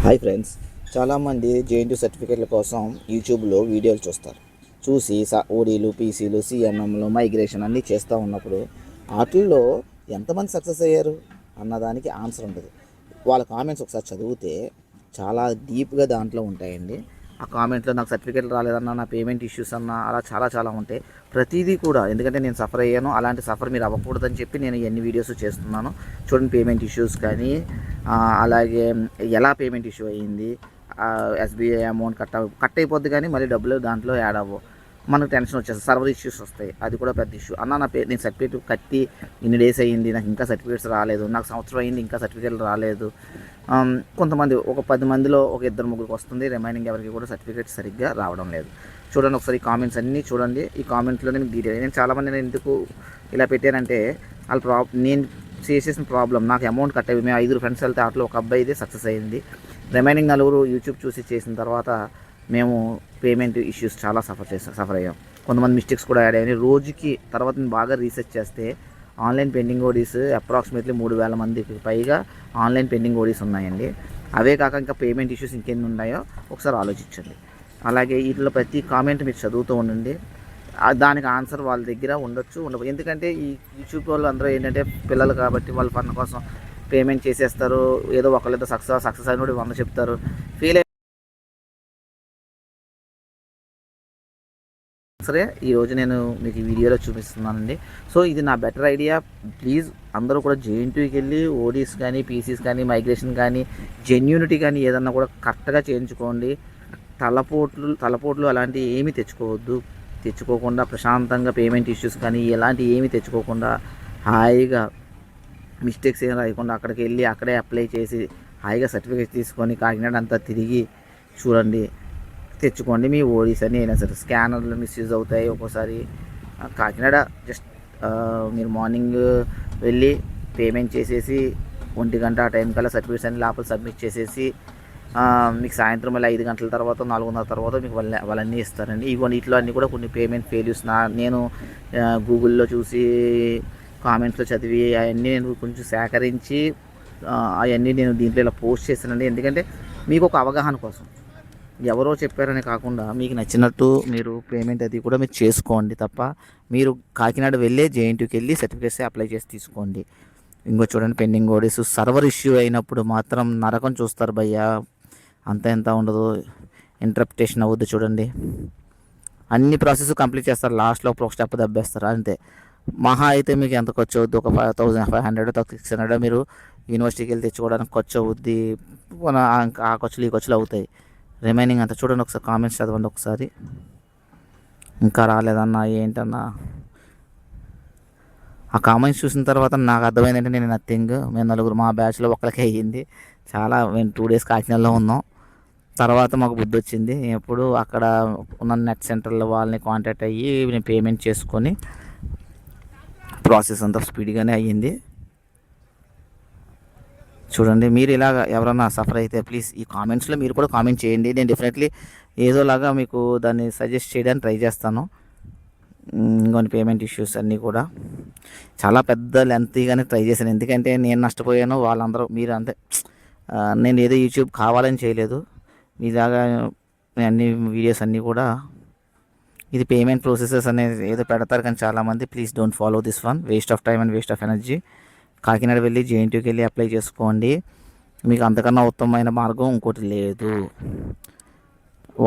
Hi friends, చాలామంది JNTU సర్టిఫికేట్ల కోసం యూట్యూబ్లో వీడియోలు చూస్తారు. చూసి ఓడీలు, పీసీలు, సిఎంఎంలు, మైగ్రేషన్ అన్నీ చేస్తూ ఉన్నప్పుడు వాటిల్లో ఎంతమంది సక్సెస్ అయ్యారు అన్నదానికి ఆన్సర్ ఉండదు. వాళ్ళ కామెంట్స్ ఒకసారి చదివితే చాలా డీప్గా దాంట్లో ఉంటాయండి. ఆ కామెంట్లో నాకు సర్టిఫికేట్లు రాలేదన్నా, నా పేమెంట్ ఇష్యూస్ అన్నా, అలా చాలా చాలా ఉంటాయి. ప్రతిదీ కూడా ఎందుకంటే నేను సఫర్ అయ్యాను, అలాంటి సఫర్ మీరు అవ్వకూడదని చెప్పి నేను ఎన్ని వీడియోస్ చేస్తున్నాను. చూడండి, పేమెంట్ ఇష్యూస్ కానీ అలాగే ఎలా పేమెంట్ ఇష్యూ అయ్యింది, ఎస్బీఐ అమౌంట్ కట్ అయిపోద్ది కానీ మళ్ళీ డబ్బులు దాంట్లో యాడ్ అవ్వవు. మనకు టెన్షన్ వచ్చేస్తుంది, సర్వర్ ఇష్యూస్ వస్తాయి, అది కూడా పెద్ద ఇష్యూ. అన్న నేను సర్టిఫికేట్ కట్టి ఇన్ని డేస్ అయ్యింది, నాకు ఇంకా సర్టిఫికేట్స్ రాలేదు, నాకు సంవత్సరం అయింది ఇంకా సర్టిఫికేట్లు రాలేదు. కొంతమంది ఒక 10 మందిలో ఒక 2-3 వస్తుంది, రిమైనింగ్ ఎవరికి కూడా సర్టిఫికేట్ సరిగ్గా రావడం లేదు. చూడండి ఒకసారి ఈ కామెంట్స్ అన్నీ చూడండి. ఈ కామెంట్లోనే మీకు డీటెయిల్ నేను చాలామంది నేను ఎందుకు ఇలా పెట్టానంటే నేను చేసేసిన ప్రాబ్లం, నాకు అమౌంట్ కట్ అయ్యి మేము 5 ఫ్రెండ్స్ వెళ్తే అట్లా ఒక అబ్బాయిదే సక్సెస్ అయ్యింది. రిమైనింగ్ 4 యూట్యూబ్ చూసి చేసిన తర్వాత మేము పేమెంట్ ఇష్యూస్ చాలా సఫర్ అయ్యాం. కొంతమంది మిస్టేక్స్ కూడా యాడ్ అయ్యాయి. రోజుకి తర్వాత నేను బాగా రీసెర్చ్ చేస్తే ఆన్లైన్ పెండింగ్ ఓడీస్ అప్రాక్సిమేట్లీ 3000 మందికి పైగా ఆన్లైన్ పెండింగ్ ఓడీస్ ఉన్నాయండి. అవే కాక ఇంకా పేమెంట్ ఇష్యూస్ ఇంకెన్ని ఉన్నాయో ఒకసారి ఆలోచించండి. అలాగే వీటిలో ప్రతి కామెంట్ మీరు చదువుతూ ఉండండి. దానికి ఆన్సర్ వాళ్ళ దగ్గర ఉండవు. ఎందుకంటే ఈ యూట్యూబ్ వాళ్ళు అందరూ ఏంటంటే పిల్లలు కాబట్టి వాళ్ళ ఫన్ కోసం పేమెంట్ చేసేస్తారు. ఏదో ఒకళ్ళతో సక్సెస్ అయిన 100 చెప్తారు. ఫెయిల్ సరే, ఈరోజు నేను మీకు ఈ వీడియోలో చూపిస్తున్నానండి. సో ఇది నా బెటర్ ఐడియా. ప్లీజ్ అందరూ కూడా జేఎన్టీయూకి వెళ్ళి ఓడీస్ కానీ, పీసీస్ కానీ, మైగ్రేషన్ కానీ, జెన్యూనిటీ కానీ ఏదన్నా కూడా కరెక్ట్గా చేయించుకోండి. తలపోట్లు అలాంటివి ఏమీ తెచ్చుకోకుండా ప్రశాంతంగా పేమెంట్ ఇష్యూస్ కానీ ఎలాంటి ఏమీ తెచ్చుకోకుండా హాయిగా మిస్టేక్స్ ఏం రాయకుండా అక్కడికి వెళ్ళి అక్కడే అప్లై చేసి హాయిగా సర్టిఫికేట్ తీసుకొని కాకినాడ అంతా తిరిగి చూడండి, తెచ్చుకోండి. మీ ఓడీస్ అని అయినా సరే స్కానర్లు మిస్యూజ్ అవుతాయి ఒక్కోసారి. కాకినాడ జస్ట్ మీరు మార్నింగ్ వెళ్ళి పేమెంట్ చేసేసి 1 గంట ఆ టైం కల్లా సర్టిఫికేట్స్ అన్ని లోపల సబ్మిట్ చేసేసి మీకు సాయంత్రం మళ్ళీ 5 గంటల తర్వాత 4:30 తర్వాత మీకు వాళ్ళన్నీ ఇస్తారండి. వీటిలో అన్నీ కూడా కొన్ని పేమెంట్ ఫెయిల్యూర్స్ నేను గూగుల్లో చూసి కామెంట్స్లో చదివి అవన్నీ నేను కొంచెం సేకరించి అవన్నీ నేను దీంట్లో ఇలా పోస్ట్ చేశానండి. ఎందుకంటే మీకు ఒక అవగాహన కోసం, ఎవరో చెప్పారని కాకుండా మీకు నచ్చినట్టు మీరు పేమెంట్ అది కూడా మీరు చేసుకోండి తప్ప మీరు కాకినాడ వెళ్ళే జేఎన్టీయూకి వెళ్ళి సర్టిఫికేట్స్ అప్లై చేసి తీసుకోండి. ఇంకో చూడండి, పెండింగ్ ఓడీస్ సర్వర్ ఇష్యూ అయినప్పుడు మాత్రం నరకం చూస్తారు భయ్యా. ఎంత ఉండదు, ఇంటర్ప్రిటేషన్ అవ్వద్దు. చూడండి, అన్ని ప్రాసెస్ కంప్లీట్ చేస్తారు, లాస్ట్లో ఒక స్టెప్ దబ్బేస్తారు అంతే. మహా అయితే మీకు ఎంత ఖర్చు అవుద్ది, ఒక 5500 600 మీరు యూనివర్సిటీకి వెళ్ళి తెచ్చుకోవడానికి ఖర్చు అవుద్ది. ఆ ఖర్చులు ఈ ఖర్చులు అవుతాయి. రిమైనింగ్ అంతా చూడండి, ఒకసారి కామెంట్స్ చదవండి ఒకసారి. ఇంకా రాలేదన్నా ఏంటన్నా, ఆ కామెంట్స్ చూసిన తర్వాత నాకు అర్థమైందంటే నేను నథింగ్. మేము 4 మా బ్యాచ్లో ఒక్కరికే అయ్యింది. మేము 2 డేస్ కాకినాడలో ఉన్నాం. తర్వాత మాకు బుద్ధి వచ్చింది. ఎప్పుడు అక్కడ ఉన్న నెట్ సెంటర్లో వాళ్ళని కాంటాక్ట్ అయ్యి నేను పేమెంట్ చేసుకొని ప్రాసెస్ అంతా స్పీడ్గానే అయ్యింది. చూడండి, మీరు ఇలాగ ఎవరన్నా సఫర్ అయితే ప్లీజ్ ఈ కామెంట్స్లో మీరు కూడా కామెంట్ చేయండి. నేను డెఫినెట్లీ ఏదోలాగా మీకు దాన్ని సజెస్ట్ చేయడానికి ట్రై చేస్తాను. ఇంకొన్ని పేమెంట్ ఇష్యూస్ అన్నీ కూడా చాలా పెద్ద లెంతీగానే ట్రై చేశాను. ఎందుకంటే నేను నష్టపోయాను, వాళ్ళందరూ మీరు అంతే. నేను ఏదో యూట్యూబ్ కావాలని చేయలేదు. మీలాగా అన్ని వీడియోస్ అన్నీ కూడా ఇది పేమెంట్ ప్రాసెసెస్ అనేది ఏదో పెడతారు కానీ చాలామంది please don't follow this one. Waste of time and waste of energy. Kakinada వెళ్ళి జేఎన్టీయూకి వెళ్ళి అప్లై చేసుకోండి. మీకు అంతకన్నా ఉత్తమమైన మార్గం ఇంకోటి లేదు.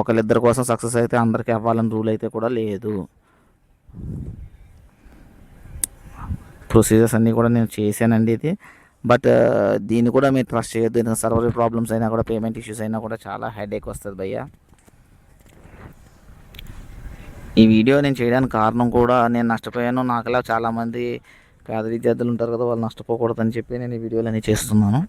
ఒకరిద్దరి కోసం సక్సెస్ అయితే అందరికీ అవ్వాలని రూల్ అయితే కూడా లేదు. ప్రొసీజర్స్ అన్నీ కూడా నేను చేశానండి ఇది. బట్ దీన్ని కూడా మీరు ట్రస్ట్ చేయొద్దు. ఎందుకంటే సర్వర్ ప్రాబ్లమ్స్ అయినా కూడా పేమెంట్ ఇష్యూస్ అయినా కూడా చాలా హెడేక్ వస్తుంది భయ్య. ఈ వీడియో నేను చేయడానికి కారణం కూడా నేను నష్టపోయాను, నాకులా చాలామంది పేద విద్యార్థులు ఉంటారు కదా, వాళ్ళు నష్టపోకూడదని చెప్పి నేను ఈ వీడియోలు అన్నీ చేస్తున్నాను.